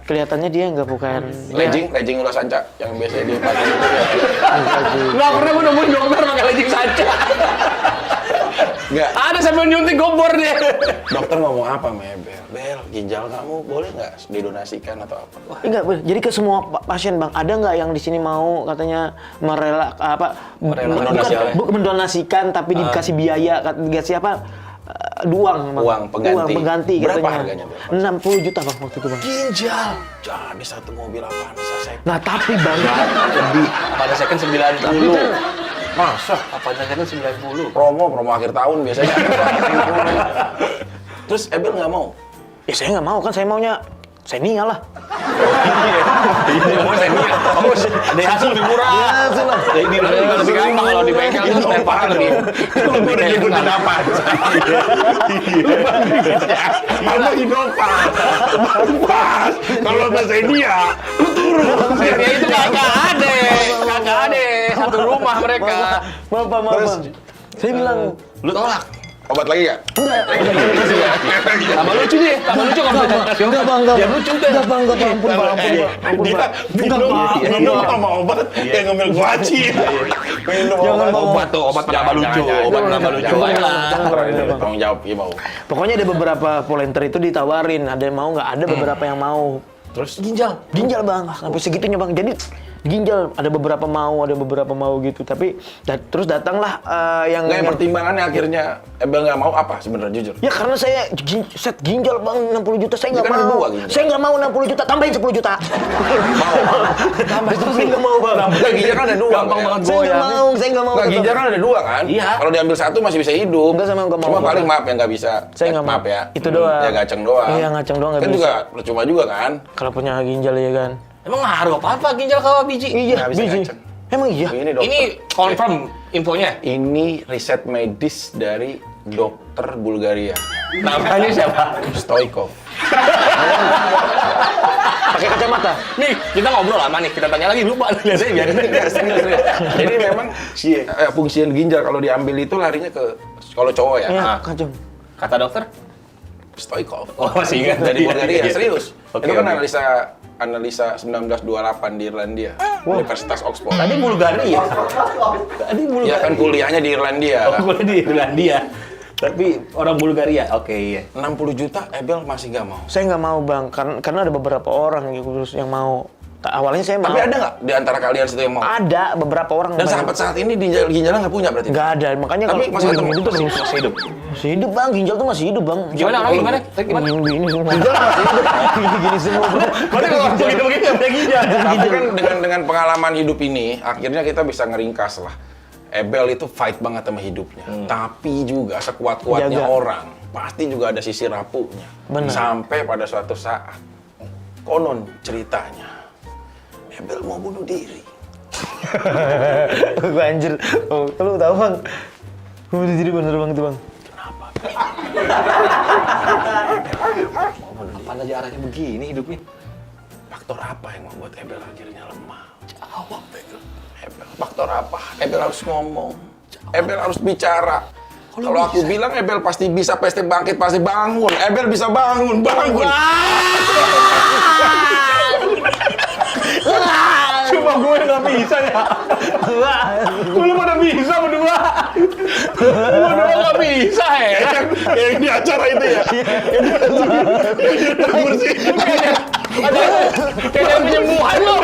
kelihatannya dia nggak bukan. Legging ulah sanca yang biasanya dia pakai itu ya. Nggak pernah gue nemuin dokter pakai legging saja. Enggak. Ada sambil nyuntik gobor dia. Dokter ngomong apa, Mebel? Bel, ginjal kamu boleh nggak didonasikan atau apa? Enggak, jadi ke semua pasien, Bang. Ada nggak yang di sini mau katanya bukan mendonasikan tapi dikasih biaya, dikasih apa? Uang, Bang. Uang pengganti. Uang pengganti Berapa katanya. harganya, Bang? 60 juta, Bang, waktu itu, Bang. Ginjal. Jadi satu mobil Avanza saya. Nah, tapi, Bang, Lebih. Pada second 90. tapi kan Masa? Apa second 90? Promo akhir tahun biasanya. Terus Ebel nggak mau? ya saya nggak mau kan, saya maunya saya nia lah. Iya, mau saya dia. Bagus. Ada hasil lebih murah. Iya, hasil lah. Jadi di mana juga lebih gampang kalau di bengkel itu spare part lebih. Gue udah nyebutin apa? Apa Innova? Pas. Kalau bahasa India, lu turun. Saya itu kakak ade, satu rumah mereka. Bapak. Saya bilang, Lu tolak. Obat lagi gak? Tambah lucu deh, tambah lucu kamu. enggak bang, Ya lucu deh. enggak bang, ampun bang. Dia minum sama obat yang ngambil guaci. Minum Jangan, obat. Bang. Obat tuh, obat penambah lucu, obat penambah lucu. Ayolah. Tanggung jawab, iya mau. Pokoknya ada beberapa volunteer itu ditawarin, ada yang mau nggak, ada beberapa yang mau. Terus? Ginjal bang, sampai segitunya bang. Jadi ginjal ada beberapa mau gitu. Tapi terus datanglah yang Nggak, yang pertimbangannya akhirnya Ebel nggak mau apa sebenarnya jujur? ya karena saya set ginjal bang 60 juta, saya nggak Kan ada mau. dua ginjal. Saya nggak mau 60 juta, tambahin 10 juta. Tambah terus saya nggak mau bang. Nggak, ginjal kan ada dua. Gampang banget Saya nggak mau, saya nggak mau. Nggak, ginjal kan ada dua kan? Iya. Kalau diambil satu masih bisa hidup. Enggak, sama nggak mau. Cuma paling maaf ya nggak bisa. Saya nggak mau. Maaf ya. Itu doang. Ya gaceng doang. Iya, ngaceng doang nggak Kan bisa. juga percuma juga kan? Kalau punya ginjal ya kan. Emang ngaruh apa ginjal ke biji? Iya, Nggak bisa biji. ngaceng. Emang iya. Ini dokter. Ini confirm infonya. Ini riset medis dari dokter Bulgaria. Namanya siapa? Stoikov. Pakai kacamata. Nih, kita ngobrol lama nih. Kita tanya lagi lupa. Biasanya biarin aja. Serius. Jadi memang fungsi ginjal kalau diambil itu larinya ke kalau cowok ya. Iya, Ah. kacang. Kata dokter? Stoikov. Oh, masih ingat Dari tadi. Bulgaria, serius. Oke, Itu kan oke. analisa 1928 di Irlandia, Universitas Oxford. Tadi Bulgaria. Tadi Ya Bulgaria. kan kuliahnya di Irlandia. Oh, gue di Irlandia. Tapi orang Bulgaria. Oke, iya. 60 juta Ebel masih nggak mau. Saya nggak mau bang, karena ada beberapa orang gitu yang mau. Awalnya saya mau. Tapi ada nggak di antara kalian situ yang mau? Ada beberapa orang. Dan Bang. sampai saat ini ginjalnya nggak punya berarti? Nggak ada, makanya Tapi kalau masih ketemu? hidup terus. Masih hidup. Masih hidup bang, ginjal tuh masih hidup bang. Gimana orang gimana? Gimana? Gini semua. Ginjal masih hidup. Gini semua. Bang. Berarti kalau begini-begini nggak punya ginjal. Tapi kan dengan pengalaman hidup ini, akhirnya kita bisa ngeringkas lah. Ebel itu fight banget sama hidupnya. Tapi juga sekuat-kuatnya Jaga. orang, pasti juga ada sisi rapuhnya. Benar. Sampai pada suatu saat, konon ceritanya, Ebel mau bunuh diri. Gue anjir. Oh, lu tahu bang? Gue bunuh diri bener bang itu bang. Apa aja arahnya begini hidupnya? Faktor apa yang membuat Ebel akhirnya lemah? Jawab, Ebel. Faktor apa? Ebel harus ngomong. Ebel harus bicara. Kalau aku bilang Ebel pasti bisa, pasti bangkit, pasti bangun. Ebel bisa bangun. Cuma gue nggak bisa ya. Lu pada bisa berdua. Lu berdua nggak bisa ya. Yang di acara itu ya. Kayak penyembuhan lu.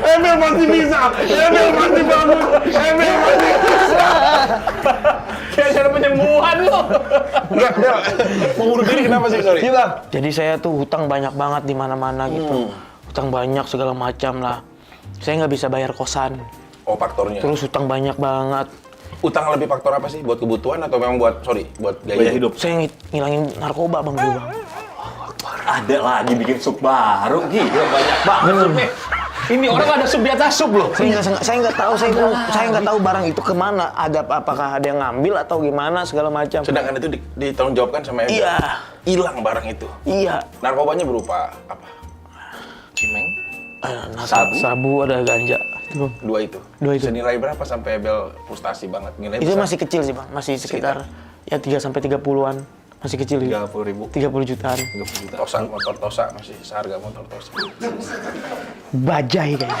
Ebel pasti bisa. Ebel pasti bangun. Ebel pasti bisa. Kayak cara penyembuhan lu. Enggak, Bel. Mau bunuh diri kenapa sih? Sorry. Iya bang. Jadi saya tuh hutang banyak banget di mana-mana gitu. Hutang banyak segala macam lah. Saya nggak bisa bayar kosan. Oh, faktornya. Terus hutang banyak banget. Utang lebih faktor apa sih? Buat kebutuhan atau memang buat gaya hidup? Saya ngilangin narkoba bang dulu bang. Ada lagi bikin sup baru. Gila banyak banget supnya. Ini orang ada sub di atas sub loh. Saya nggak tahu, saya nggak tahu barang itu kemana. Apakah ada yang ngambil atau gimana segala macam. Sedangkan itu ditanggung jawabkan sama Ebel. Iya. Hilang barang itu. Iya. Narkobanya berupa apa? Cimeng? Sabu ada ganja. Itu, Bang. Dua itu. Senilai berapa sampai Ebel frustasi banget? Nilai Itu besar? masih kecil sih bang, masih sekitar ya 3 sampai 30-an. Masih kecil gitu. 30.000. 30 jutaan. Tosa, motor Tosa masih seharga motor Tosa. Bajai kayaknya.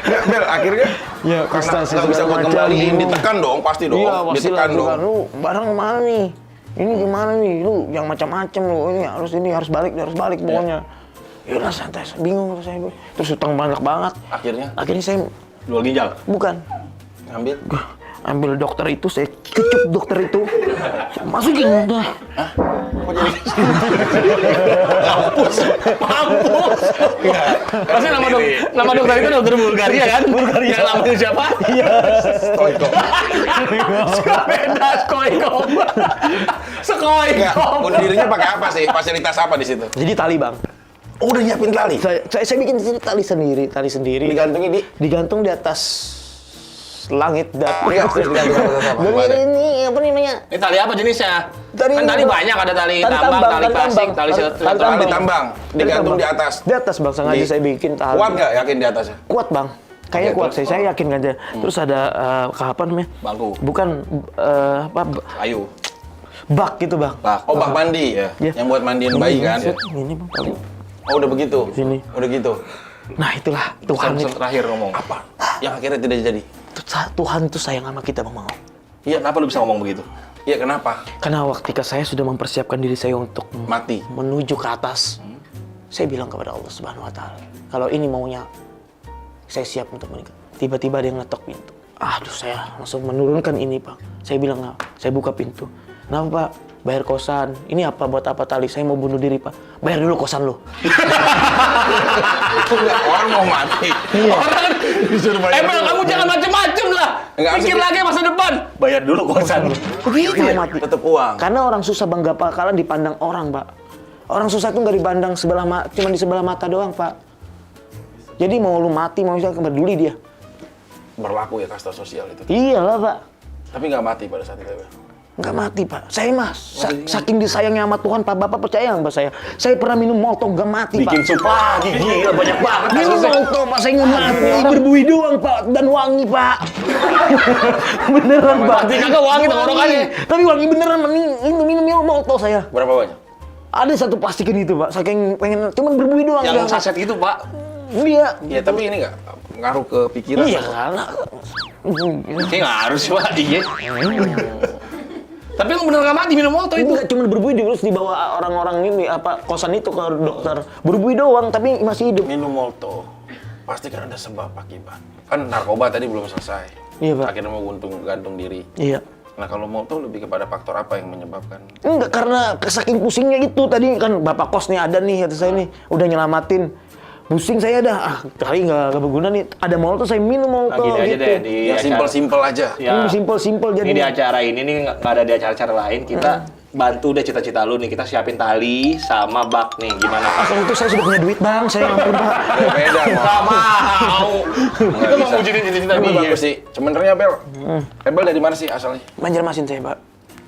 Nggak, Bel, akhirnya Ya, karena frustasi nggak bisa segala buat macam. kembaliin, ditekan dong, pasti dong. Iya, pasti Ditekan dong. lah. Lu barang mana nih? Ini gimana nih? Lu yang macam-macam lu. Ini harus balik pokoknya. Ya udah santai, bingung saya. Terus utang banyak banget. Akhirnya saya Jual ginjal. bukan ngambil. ambil dokter itu, saya cucuk dokter itu. Saya masukin. Mampus. Pasti nama dokter itu dokter Bulgaria kan? Bulgaria. Yang namanya siapa? Iya. Stoiko. Beda Skoikov. Skoikov. Bunuh dirinya pakai apa sih? Fasilitas apa di situ? Jadi tali, Bang. Oh, udah nyiapin tali. Saya bikin di sini tali sendiri. Digantungnya di Digantung di atas langit dan Enggak, terus digantung atas apa? Dari ini apa namanya? Ini tali apa jenisnya? Tali Kan tali ini, Bang. banyak, ada tali Tali tambang, tambang, tali tali plastik, tambang. tali Tali tambang, digantung di atas. Di atas, Bang, sengaja Di- saya bikin tali. Kuat nggak yakin di atasnya? Kuat, Bang. Kayaknya Oke, kuat, terus? saya yakin aja. Terus ada apa namanya? Bangku. Bukan apa Ayo. bak gitu, Bang. Oh, bak mandi. Iya. Iya. Yang buat mandiin bayi kan? Ini, Bang, tali. Oh, udah begitu. Sini. Udah gitu. Nah, itulah Tuhan Pesan itu. terakhir ngomong. Apa? Yang akhirnya tidak jadi. Tuhan itu sayang sama kita, Bang Mau. Iya, kenapa lu bisa ngomong begitu? Iya, kenapa? Karena ketika saya sudah mempersiapkan diri saya untuk Mati. menuju ke atas, saya bilang kepada Allah Subhanahu wa taala, kalau ini maunya saya siap untuk menikah. Tiba-tiba ada yang ngetok pintu. Aduh, saya langsung menurunkan ini, Pak. Saya bilang, "Nggak." Saya buka pintu. "Kenapa, Pak?" "Bayar kosan." "Ini apa, buat apa tali?" "Saya mau bunuh diri, Pak." "Bayar dulu kosan lo." Enggak, orang mau mati. Orang Disuruh bayar. Bel, kamu jangan macem-macem lah. Enggak, Pikir maksudnya- lagi masa depan. Bayar dulu kosan lu. Begitu ya? Mati. Tetap uang. Karena orang susah Bang gak bakalan dipandang orang, Pak. Orang susah tuh nggak dipandang cuma di sebelah mata doang, Pak. Jadi mau lu mati, mau misalnya peduli dia. Berlaku ya kasta sosial itu. Iyalah, Pak. Tapi nggak mati pada saat itu. Bel. Nggak mati, Pak. Saya mah saking disayangnya sama Tuhan, Pak. Bapak percaya nggak sama saya? Saya pernah minum molto nggak mati, Bikin Pak. sup lagi, gila banyak banget. Minum molto, Pak. Saya nggak mati. Berbuih doang, Pak. Dan wangi, Pak. Beneran, Pak. Mati kagak wangi tenggorokannya. Tapi wangi beneran, minum molto saya. Berapa banyak? Ada satu plastikin itu, Pak. Saking pengen, cuman berbuih doang. Yang udah. saset gitu, Pak. Iya. Iya, tapi ini nggak ngaruh ke pikiran. Iya, karena... Kayak nggak harus, Pak. Iya. Tapi yang bener nggak mati minum molto itu. Enggak, cuma berbuih terus dibawa orang-orang ini, apa, kosan itu ke dokter. Berbuih doang, tapi masih hidup. Minum molto. Pasti kan ada sebab akibat. Kan narkoba tadi belum selesai. Iya, Pak. Akhirnya mau gantung diri. Iya. Nah, kalau molto lebih kepada faktor apa yang menyebabkan? Enggak, karena saking pusingnya itu tadi kan bapak kos nih ada nih kata saya nih udah nyelamatin, pusing saya dah kali nggak berguna nih, ada molto saya minum molto Nah, gini aja gitu. deh di Yang simpel-simpel aja. Ya. Simpel jadi Ini di acara ini nih nggak ada di acara-acara lain. Kita bantu deh cita-cita lu nih. Kita siapin tali sama bak nih. Gimana? Kalau itu saya sudah punya duit, Bang, saya ngapain, Pak. Beda, Nggak mau. Kita mau bisa. wujudin cita-cita Tapi dia. bagus sih. Sebenarnya Bel, Bel dari mana sih asalnya? Banjarmasin saya, Pak.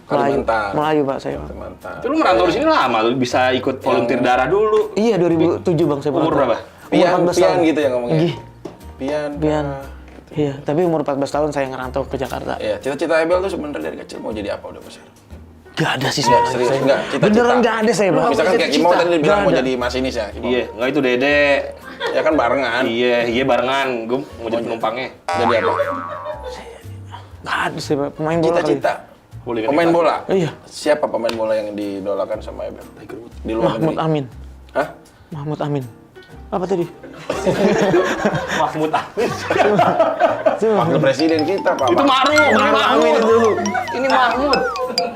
Melayu. Kalimantan. Melayu, Pak, saya, Pak. Kalimantan. Lu merantau di sini lama, lu bisa ikut volunteer darah dulu. Iya, 2007, Bang, saya Umur berangkat. berapa? Pian, Umur 14 pian tahun. gitu ya ngomongnya. Gih, Pian. pian. Iya, tapi umur 14 tahun saya ngerantau ke Jakarta. Iya, cita-cita Ebel tuh sebenarnya dari kecil mau jadi apa udah besar? Gak ada sih Nggak, sebenarnya. serius, saya. nggak, cita-cita. Beneran gak ada saya, Bang. Misalkan kayak Kimo tadi dia bilang Nggak mau ada. jadi masinis ya, Kimo. Iya, nggak itu Dede. Ya kan barengan. Iya barengan. Gue mau jadi penumpangnya. Jadi apa? Gak ada sih, Pak. Pemain bola kali. Cita-cita. Boleh Pemain bola? Iya. Siapa pemain bola yang didolakan sama Ebel? Di luar Mahmud negeri? Amin. Hah? Mahmud Amin. Apa tadi? Mahmud Amin. Wakil presiden kita, Pak. Itu Ma'ruf, ini Amin Mahmud. dulu. Ini Mahmud.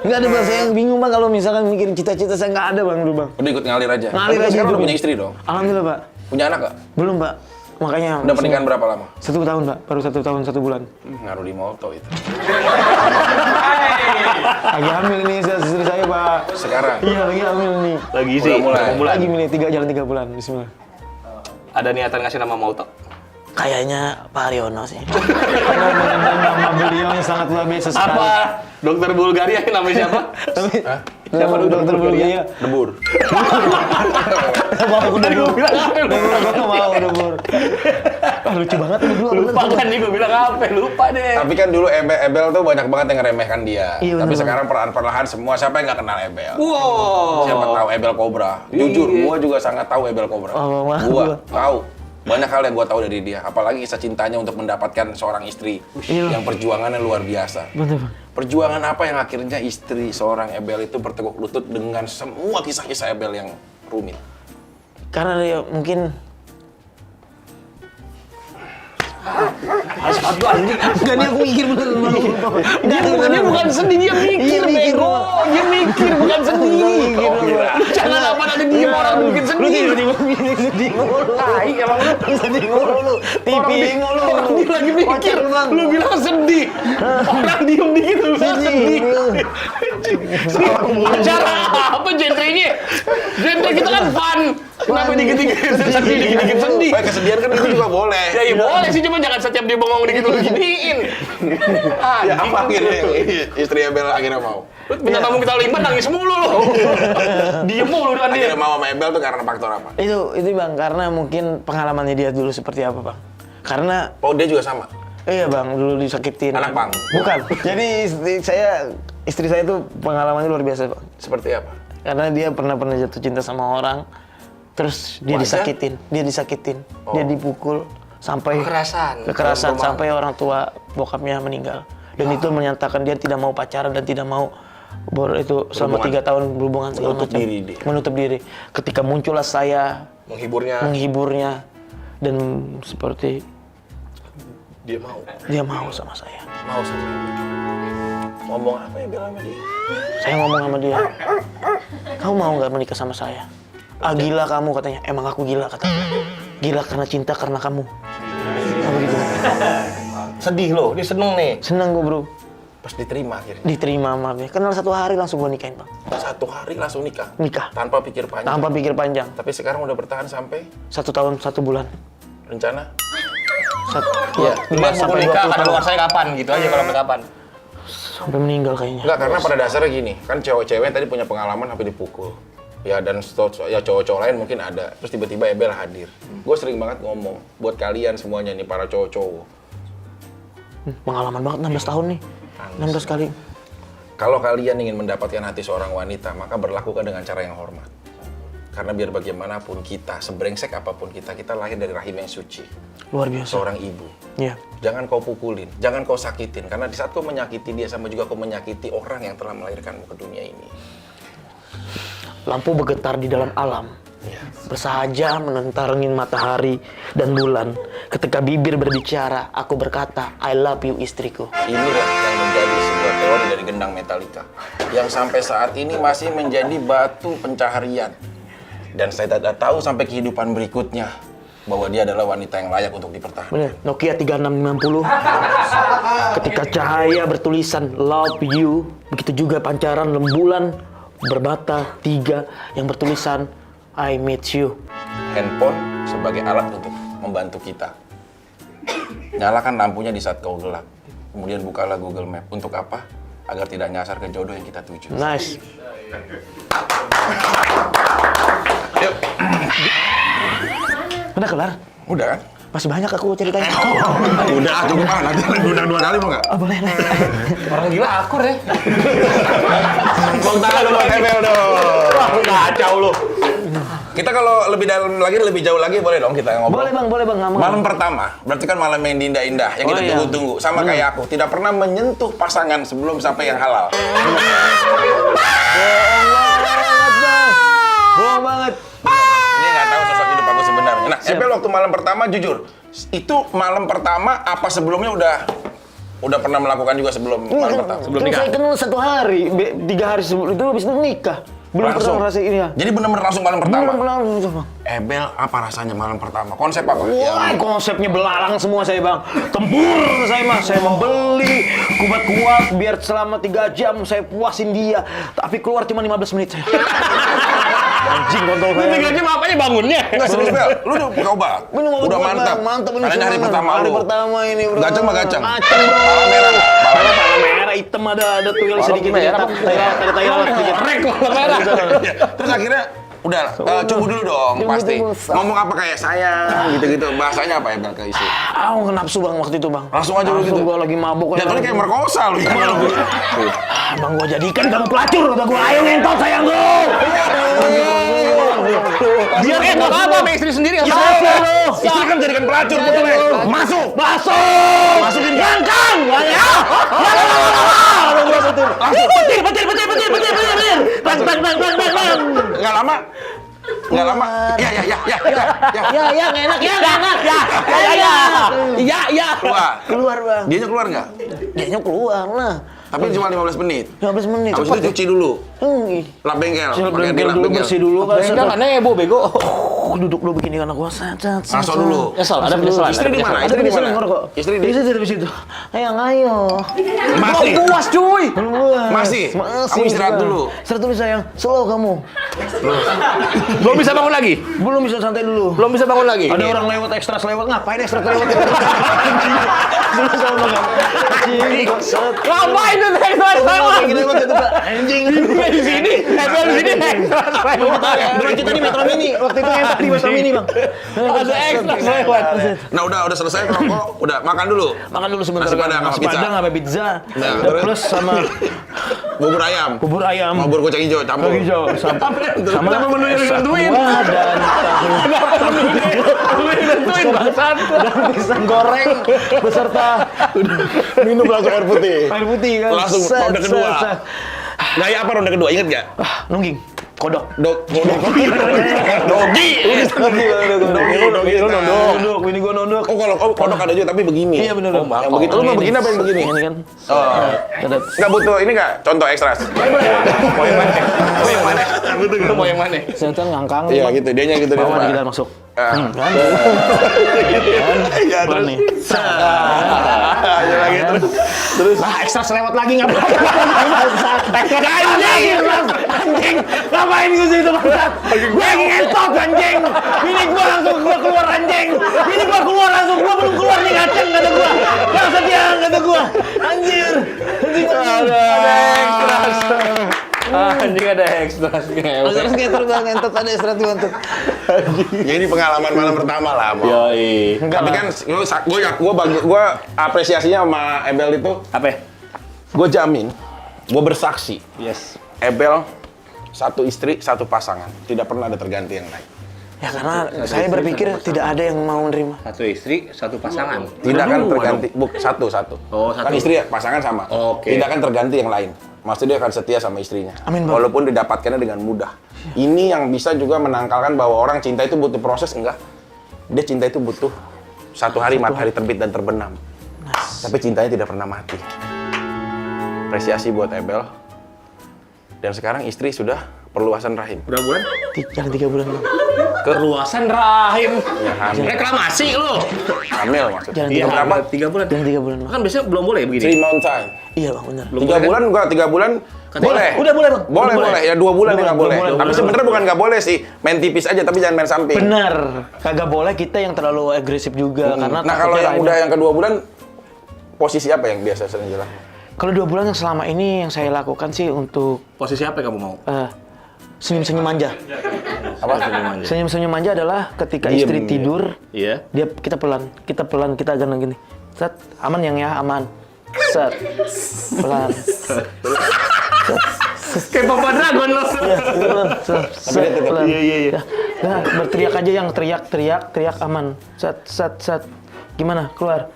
Nggak ada, Bang. Saya yang bingung, Bang, kalau misalkan mikirin cita-cita saya nggak ada, Bang, dulu, Bang. Udah ikut ngalir aja. Ngalir Tapi kan aja sekarang dulu. udah punya istri dong. Alhamdulillah, Pak. Punya anak nggak? Belum, Pak. Makanya Udah pernikahan berapa lama? 1 tahun, Pak. Baru 1 tahun 1 bulan. Ngaruh di molto itu. Lagi hamil nih istri saya, Pak. Sekarang. Iya, lagi hamil nih. Lagi sih. Udah mulai. Berapa bulan? Lagi milih 3 bulan. Bismillah. Ada niatan ngasih nama Mauto? Kayaknya Pak Haryono sih. Nama beliau yang sangat luar biasa sekali. Apa? Dokter Bulgaria namanya siapa? Tapi Siapa dulu dokter Bulgaria? Debur. Mau aku Tadi gue debur. bilang apa? Gue mau debur. Ah, lucu banget lu dua. Lupa kan nih gue bilang apa? Lupa deh. Tapi kan dulu Ebel tuh banyak banget yang ngeremehkan dia. Iya, Tapi bener. sekarang perlahan-perlahan semua siapa yang nggak kenal Ebel? Wow. Siapa tahu Ebel Cobra? Jujur, Iya. gua juga sangat tahu Ebel Cobra. Oh, wah, Gua gua. tahu. Banyak hal yang gua tahu dari dia, apalagi kisah cintanya untuk mendapatkan seorang istri Iya. yang perjuangannya luar biasa. Bener, Bang. Perjuangan apa yang akhirnya istri seorang Ebel itu berteguk lutut dengan semua kisah-kisah Ebel yang rumit? Karena dia mungkin Sepatu anjing. Enggak, ini aku mikir bener. Dia bukan sedih, dia mikir, bego. Dia mikir, bukan sedih. Jangan apa nanti diem orang mungkin sedih. Lu tiba-tiba sedih mulu. Tai, emang lu Sedih mulu. TV mulu. Orang dia lagi mikir, lu bilang sedih. Orang diem dikit lu bilang sedih. Acara apa genrenya? Genre kita kan fun. Kenapa dikit-dikit sedih, dikit-dikit sedih? Baik, kesedihan kan itu juga boleh. Ya iya boleh sih, cuma jangan setiap dia bengong dikit lu giniin. Ya apa akhirnya istri Ebel akhirnya mau? Minta tamu kita libat nangis mulu lu. Diem mulu depan dia. Akhirnya mau sama Ebel tuh karena faktor apa? Itu Bang, karena mungkin pengalamannya dia dulu seperti apa, Bang. Karena Oh, dia juga sama? iya Bang, dulu disakitin. Anak pang? Bukan. Jadi istri saya tuh pengalamannya luar biasa, Bang. Seperti apa? Karena dia pernah jatuh cinta sama orang, terus dia Wajar? disakitin, Oh. dia dipukul sampai Kekerasan. kekerasan Rumah. sampai orang tua bokapnya meninggal. Dan itu menyatakan dia tidak mau pacaran dan tidak mau itu selama Berhubungan. 3 tahun berhubungan segala Menutup macam. diri dia. Menutup diri. Ketika muncullah saya Menghiburnya. dan seperti Dia mau. dia mau sama saya. Mau sama. Ngomong apa ya Bel sama dia? Saya ngomong sama dia, kamu mau nggak menikah sama saya? Ah gila kamu katanya, emang aku gila katanya. Gila karena cinta karena kamu. Kamu gitu. Sedih loh, dia seneng nih. Senang gue bro, Pas diterima akhirnya. diterima sama dia. Kenal 1 hari langsung gue nikahin bang. 1 hari langsung nikah. Nikah. Tanpa pikir panjang. Tanpa pikir panjang. Tapi sekarang udah bertahan sampai 1 tahun 1 bulan. rencana. Iya. Dia mau nikah, kada luar saya kapan gitu aja kalau kapan. Sampai meninggal kayaknya. Enggak, karena pada dasarnya gini, kan cewek-cewek tadi punya pengalaman sampai dipukul. Ya dan ya cowok-cowok lain mungkin ada. Terus tiba-tiba Ebel hadir. Gue sering banget ngomong buat kalian semuanya nih para cowok-cowok. Pengalaman banget 16 tahun nih. 16 kali. Kalau kalian ingin mendapatkan hati seorang wanita, maka berlakukan dengan cara yang hormat. Karena biar bagaimanapun kita, sebrengsek apapun kita lahir dari rahim yang suci. Luar biasa. Seorang ibu. Iya. Jangan kau pukulin, jangan kau sakitin. Karena di saat kau menyakiti dia, sama juga kau menyakiti orang yang telah melahirkanmu ke dunia ini. Lampu bergetar di dalam alam. Bersahaja menentarengin matahari dan bulan. Ketika bibir berbicara, aku berkata, I love you istriku. Inilah yang menjadi sebuah teori dari gendang Metallica. Yang sampai saat ini masih menjadi batu pencaharian. Dan saya tidak tahu sampai kehidupan berikutnya bahwa dia adalah wanita yang layak untuk dipertahankan. Bener, Nokia 3650. Ketika cahaya bertulisan love you, begitu juga pancaran rembulan berbata 3 yang bertulisan I meet you. Handphone sebagai alat untuk membantu kita. Nyalakan lampunya di saat kau gelap. Kemudian bukalah Google Map. Untuk apa? Agar tidak nyasar ke jodoh yang kita tuju. Nice. Yuk. Udah kelar? Udah kan? Masih banyak aku ceritanya. Udah, tunggu ah. Nanti undang 2 kali mau nggak? Oh, boleh. Orang gila akur ya. Tepuk tangan dong, Ebel dong. Wah, kacau lu. Kita kalau lebih dalam lagi, lebih jauh lagi boleh dong kita ngobrol. Boleh bang, nggak mau. Malam pertama, berarti kan malam yang indah-indah, yang kita Oh, iya. tunggu-tunggu. Sama kayak aku, tidak pernah menyentuh pasangan sebelum sampai yang halal. Bohong banget. Ini nggak tahu sosok hidup aku sebenarnya. Nah, Ebel waktu malam pertama jujur, itu malam pertama apa sebelumnya udah pernah melakukan juga sebelum malam pertama? Sebelum Kan nikah. saya kenal 1 hari, 3 hari sebelum itu habis itu nikah. Belum Langsung? pernah ngerasain ini ya. Jadi benar-benar langsung malam pertama? Belum, Bang. Ebel, apa rasanya malam pertama? Konsep apa? Wah, konsepnya belalang semua saya bang. Tempur saya mah. Saya membeli kuat-kuat biar selama 3 jam saya puasin dia. Tapi keluar cuma 15 menit saya. Anjing kontol Lu saya. 3 jam apanya bangunnya? Enggak serius, Bel. Lu udah coba? Minum obat Udah kuat, mantap. Bang. Mantap ini. Karena hari semua, pertama Hari lu. pertama ini, bro. Gacang mah gacang. Gacang, bro. Pala merah nggak? Pala merah. Pala merah, hitam ada tuyul Pala sedikit. merah, Ada tai lalat sedikit. Rek warna merah. Terus akhirnya udah coba dulu dong Coba pasti. dulu. Ngomong apa kayak sayang gitu-gitu. Bahasanya apa ya Bel ke istri? Ah, nggak nafsu bang waktu itu bang. Langsung aja lu gitu? Gua lagi mabuk. Jatuhnya kayak merkosa lu. Ah, bang gua jadikan kamu pelacur udah gua ayo ngentot sayangku. Biar nggak apa-apa sama istri sendiri. Ya Allah. Istri kan jadikan pelacur betul ya? Masuk. Masukin gangkang. Ya. Petir. Bang. Nggak lama Nggak lama. Ya. Ya, nggak enak, ya, nggak enak. Ya. Keluar. Keluar, Bang. Dianya keluar nggak? Dianya keluar, nah. Tapi cuma 15 menit. 15 menit. Habis itu cuci dulu. Ih. Lap bengkel. Siap Pakai bengkel lap dulu, bersih dulu kan. Bengkel kan nebo bego. Duduk dulu bikin ikan aku. Ngaso dulu. Nyesel, ada penyesalan. Istri di mana? Ada Istri di di mana? kok. Istri di Istri di situ. Ayo. Masih. Belum puas cuy. Masih? Kamu istirahat Bang. dulu. Istirahat dulu sayang. Slow kamu. Belum bisa bangun lagi. Belum bisa santai dulu. Belum bisa bangun lagi. Ada orang lewat ekstra lewat, ngapain ekstra lewat? Sudah sama Bang. Anjing. Ngapain tuh ekstra lewat? Lewat itu, Pak. Anjing. Di sini, di sini ekstra lewat. Dulu kita di Metro Mini, waktu itu ngepak di Metro Mini, Bang. Ada ekstra lewat. Nah udah selesai ngerokok, udah makan dulu. Makan dulu sebentar. Nasi padang sama Nasi pizza. padang sama pizza. Nah, Dan terus? plus sama Bubur ayam. bubur ayam. Sama bubur kacang hijau campur. Hijau sama Kenapa menunya dibantuin? buah dan Kenapa menunya dibantuin bangsat? dan pisang goreng beserta Minum langsung air putih. air putih kan. Langsung ronde kedua. Gaya apa ronde kedua? Ingat gak? Nungging. Kodok. Dogi. Dogi. Nunduk. Ini gua nunduk. Oh kalau kodok ada juga tapi begini. Iya bener dong. Yang begitu lu mau begini apa yang begini? Ini kan. Oh. Ada Nggak butuh ini nggak? Contoh ekstras. Mau yang mana? Mau yang mana? Lu mau yang mana? senter ngangkang. Iya gitu, dianya gitu dia. Bawa kita masuk. Kan? Ya Bukan terus. nih. Ayo lagi terus. Nah, ekstra selewat lagi nggak apa-apa. Anjing, ngapain gue situ bangsat? Gue lagi ngentot anjing. Bini gue langsung keluar anjing. Bini gue keluar langsung, gue belum keluar nih ngaceng kata gue. Bangsat ya kata gue. Anjir. Anjing ada ekstras. Anjing ada ekstra. Terus ngentot bang, ngentot ada ekstras ngentot. Ya ini pengalaman malam pertama lah, Mo. Yoi. Tapi kan gue apresiasinya sama Ebel itu, Apa? gue jamin, gue bersaksi, Yes. Ebel satu istri, satu pasangan, tidak pernah ada terganti yang lain. Ya karena saya berpikir tidak ada yang mau menerima. Satu istri, satu pasangan. Tidak akan terganti, satu. Oh, satu. Kan istri pasangan sama. Oke. Tidak akan terganti yang lain. Maksudnya dia akan setia sama istrinya. Amin, Bang. Walaupun didapatkannya dengan mudah. Ini yang bisa juga menangkalkan bahwa orang cinta itu butuh proses, enggak. Dia cinta itu butuh satu hari matahari terbit dan terbenam. Tapi cintanya tidak pernah mati. Apresiasi buat Ebel. Dan sekarang istri sudah perluasan rahim. Berapa bulan? Jangan 3 bulan bang. Perluasan rahim. Ya, hamil. Reklamasi lu. Hamil maksudnya. Jangan Iya, Berapa? 3 bulan. Jangan 3 bulan bang. Kan biasanya belum boleh begini. 3 month time. Iya bang benar. Belum 3 boleh, kan? bulan enggak, 3 bulan boleh. Udah boleh bang. Boleh, boleh. Ya 2 bulan yang nggak boleh. boleh, Tapi boleh. sebenarnya bukan nggak boleh sih. Main tipis aja, tapi jangan main samping. Benar. Kagak boleh kita yang terlalu agresif juga karena Nah kalau yang udah yang kedua bulan, posisi apa yang biasa sering dilakukan? Kalau 2 bulan yang selama ini yang saya lakukan sih untuk Posisi apa yang kamu mau? senyum-senyum manja. Apa? Senyum-senyum manja adalah ketika Diem, istri ya. tidur, Iya. kita pelan, kita agak gini. Set, aman yang ya, aman. Set, pelan. Kayak Papa Dragon lo. Pelan, set, pelan. Iya. Nah, berteriak aja yang teriak aman. Set. Gimana? Keluar.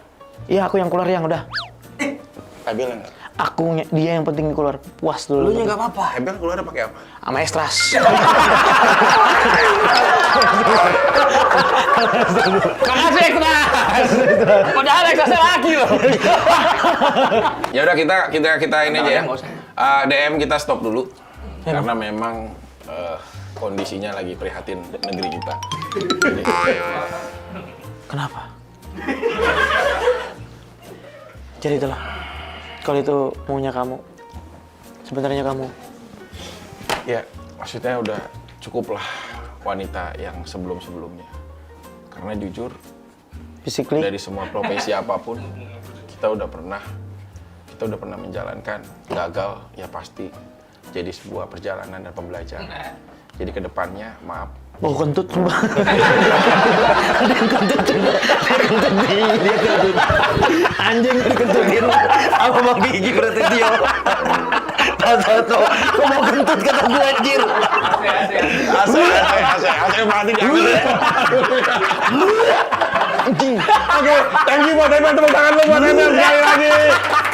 Iya, aku yang keluar yang udah. Ebel enggak? Dia yang penting keluar. Puas dulu. Lu nya nggak apa-apa. Ebel keluar pakai apa? Sama ekstras. Makasih ekstras. Padahal ekstrasnya laki loh. Ya udah kita ini aja ya. Nggak usah. DM kita stop dulu. Karena memang kondisinya lagi prihatin negeri kita. Jadi, Kenapa? Jadi itulah. Kalau itu maunya kamu. Sebenarnya kamu. ya maksudnya udah cukup lah wanita yang sebelum-sebelumnya. Karena jujur Physically. dari semua profesi apapun kita udah pernah menjalankan, gagal ya pasti jadi sebuah perjalanan dan pembelajaran. Jadi kedepannya maaf. Oh kentut sumpah. Ada yang kentut coba. Dia kentut. Anjing dikentutin. Apa mau gigi Prasetyo? Tato. Kok mau kentut kata gue anjir. Asal mati jangan. Anjing. Oke, thank you buat Emel, tepuk tangan lu buat Emel sekali lagi.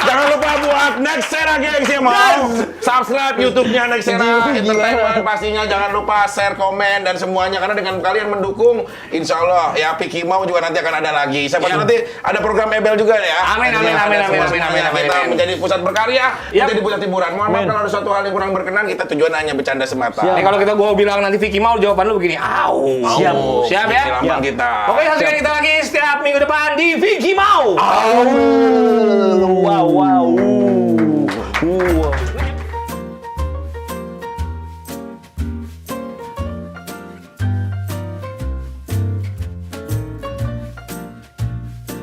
Jangan lupa buat Nexera gengs yang mau subscribe YouTube-nya Nexera Entertainment pastinya. Jangan lupa share, komen dan semuanya karena dengan kalian mendukung, insya Allah ya Vicky Mau juga nanti akan ada lagi. Siapa tahu nanti ada program Ebel juga ya. Amin, amin, Ada amin, semua- amin, semuanya. amin, Kita amin. menjadi pusat berkarya, Yap. menjadi pusat hiburan. Mohon maaf kalau ada suatu hal yang kurang berkenan, kita tujuan hanya bercanda semata. Kalau gua bilang nanti Vicky mau, jawaban lu begini. Au. Siap. Siap ya? Lambang kita. Oke, saksikan kita lagi setiap minggu depan di Vicky Mau. Au.